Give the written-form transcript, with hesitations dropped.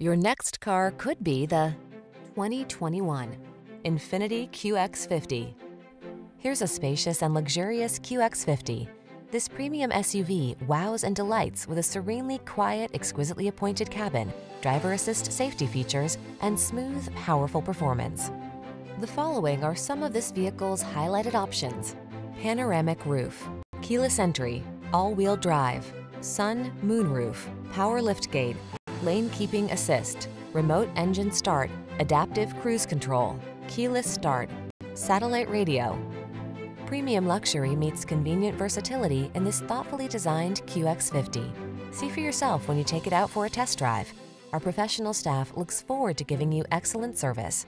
Your next car could be the 2021 Infiniti QX50. Here's a spacious and luxurious QX50. This premium SUV wows and delights with a serenely quiet, exquisitely appointed cabin, driver assist safety features, and smooth, powerful performance. The following are some of this vehicle's highlighted options: panoramic roof, keyless entry, all-wheel drive, sun, moonroof, power liftgate, lane keeping assist, remote engine start, adaptive cruise control, keyless start, satellite radio. Premium luxury meets convenient versatility in this thoughtfully designed QX50. See for yourself when you take it out for a test drive. Our professional staff looks forward to giving you excellent service.